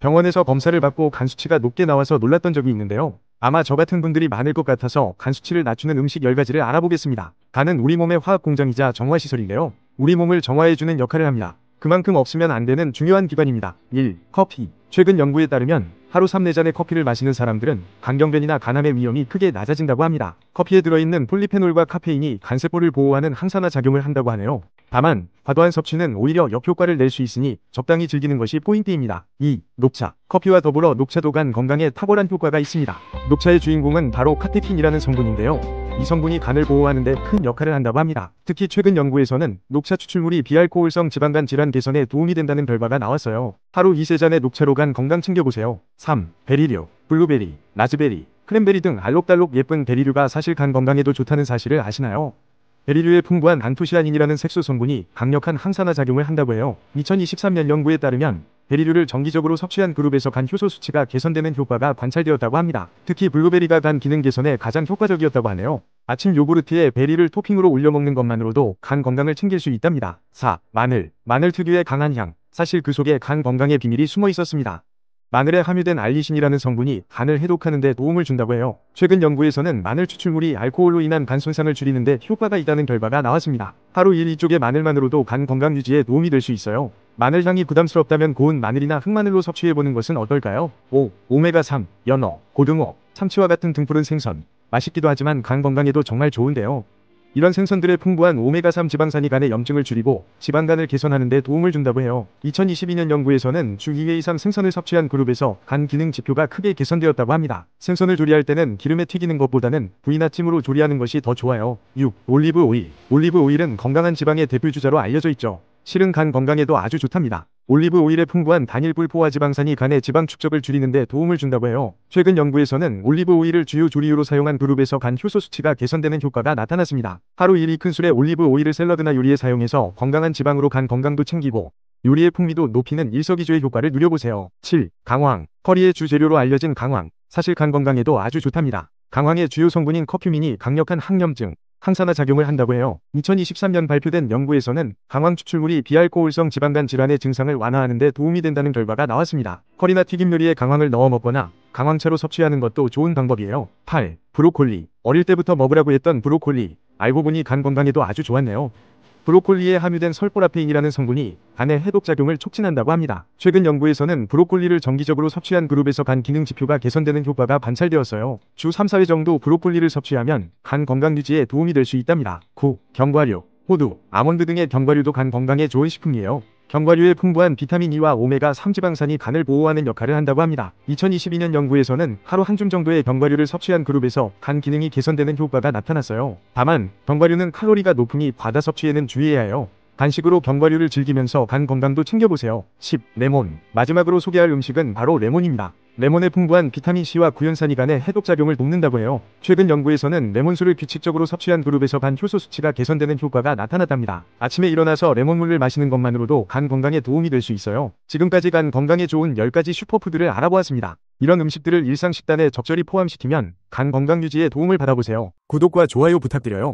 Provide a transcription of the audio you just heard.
병원에서 검사를 받고 간 수치가 높게 나와서 놀랐던 적이 있는데요. 아마 저 같은 분들이 많을 것 같아서 간 수치를 낮추는 음식 10가지를 알아보겠습니다. 간은 우리 몸의 화학 공장이자 정화시설인데요. 우리 몸을 정화해주는 역할을 합니다. 그만큼 없으면 안 되는 중요한 기관입니다. 1. 커피. 최근 연구에 따르면 하루 3~4잔의 커피를 마시는 사람들은 간경변이나 간암의 위험이 크게 낮아진다고 합니다. 커피에 들어있는 폴리페놀과 카페인이 간세포를 보호하는 항산화 작용을 한다고 하네요. 다만 과도한 섭취는 오히려 역효과를 낼 수 있으니 적당히 즐기는 것이 포인트입니다. 2. 녹차. 커피와 더불어 녹차도 간 건강에 탁월한 효과가 있습니다. 녹차의 주인공은 바로 카테킨이라는 성분인데요. 이 성분이 간을 보호하는 데 큰 역할을 한다고 합니다. 특히 최근 연구에서는 녹차 추출물이 비알코올성 지방간 질환 개선에 도움이 된다는 결과가 나왔어요. 하루 2~3잔의 녹차로 간 건강 챙겨보세요. 3. 베리류. 블루베리, 라즈베리, 크랜베리 등 알록달록 예쁜 베리류가 사실 간 건강에도 좋다는 사실을 아시나요? 베리류에 풍부한 안토시아닌이라는 색소 성분이 강력한 항산화 작용을 한다고 해요. 2023년 연구에 따르면 베리류를 정기적으로 섭취한 그룹에서 간 효소 수치가 개선되는 효과가 관찰되었다고 합니다. 특히 블루베리가 간 기능 개선에 가장 효과적이었다고 하네요. 아침 요구르트에 베리를 토핑으로 올려 먹는 것만으로도 간 건강을 챙길 수 있답니다. 4. 마늘. 마늘 특유의 강한 향. 사실 그 속에 간 건강의 비밀이 숨어 있었습니다. 마늘에 함유된 알리신이라는 성분이 간을 해독하는 데 도움을 준다고 해요. 최근 연구에서는 마늘 추출물이 알코올로 인한 간 손상을 줄이는 데 효과가 있다는 결과가 나왔습니다. 하루 1~2쪽의 마늘만으로도 간 건강 유지에 도움이 될 수 있어요. 마늘 향이 부담스럽다면 고운 마늘이나 흑마늘로 섭취해보는 것은 어떨까요? 5. 오메가3. 연어, 고등어, 참치와 같은 등푸른 생선. 맛있기도 하지만 간 건강에도 정말 좋은데요. 이런 생선들의 풍부한 오메가3 지방산이 간의 염증을 줄이고 지방간을 개선하는 데 도움을 준다고 해요. 2022년 연구에서는 주 2회 이상 생선을 섭취한 그룹에서 간 기능 지표가 크게 개선되었다고 합니다. 생선을 조리할 때는 기름에 튀기는 것보다는 구이나 찜으로 조리하는 것이 더 좋아요. 6. 올리브 오일. 올리브 오일은 건강한 지방의 대표 주자로 알려져 있죠. 실은 간 건강에도 아주 좋답니다. 올리브 오일에 풍부한 단일 불포화 지방산이 간의 지방 축적을 줄이는 데 도움을 준다고 해요. 최근 연구에서는 올리브 오일을 주요 조리유로 사용한 그룹에서 간 효소 수치가 개선되는 효과가 나타났습니다. 하루 1~2큰술의 올리브 오일을 샐러드나 요리에 사용해서 건강한 지방으로 간 건강도 챙기고 요리의 풍미도 높이는 일석이조의 효과를 누려보세요. 7. 강황. 커리의 주 재료로 알려진 강황. 사실 간 건강에도 아주 좋답니다. 강황의 주요 성분인 커큐민이 강력한 항염증, 항산화 작용을 한다고 해요. 2023년 발표된 연구에서는 강황 추출물이 비알코올성 지방간 질환의 증상을 완화하는 데 도움이 된다는 결과가 나왔습니다. 커리나 튀김 요리에 강황을 넣어 먹거나 강황차로 섭취하는 것도 좋은 방법이에요. 8. 브로콜리. 어릴 때부터 먹으라고 했던 브로콜리. 알고 보니 간 건강에도 아주 좋았네요. 브로콜리에 함유된 설포라페인이라는 성분이 간의 해독작용을 촉진한다고 합니다. 최근 연구에서는 브로콜리를 정기적으로 섭취한 그룹에서 간 기능 지표가 개선되는 효과가 관찰되었어요. 주 3~4회 정도 브로콜리를 섭취하면 간 건강 유지에 도움이 될 수 있답니다. 9. 견과류. 호두, 아몬드 등의 견과류도 간 건강에 좋은 식품이에요. 견과류에 풍부한 비타민 E와 오메가3 지방산이 간을 보호하는 역할을 한다고 합니다. 2022년 연구에서는 하루 한 줌 정도의 견과류를 섭취한 그룹에서 간 기능이 개선되는 효과가 나타났어요. 다만 견과류는 칼로리가 높으니 과다 섭취에는 주의해야 해요. 간식으로 견과류를 즐기면서 간 건강도 챙겨보세요. 10. 레몬. 마지막으로 소개할 음식은 바로 레몬입니다. 레몬에 풍부한 비타민C와 구연산이 간의 해독작용을 돕는다고 해요. 최근 연구에서는 레몬수를 규칙적으로 섭취한 그룹에서 간 효소 수치가 개선되는 효과가 나타났답니다. 아침에 일어나서 레몬물을 마시는 것만으로도 간 건강에 도움이 될 수 있어요. 지금까지 간 건강에 좋은 10가지 슈퍼푸드를 알아보았습니다. 이런 음식들을 일상 식단에 적절히 포함시키면 간 건강 유지에 도움을 받아보세요. 구독과 좋아요 부탁드려요.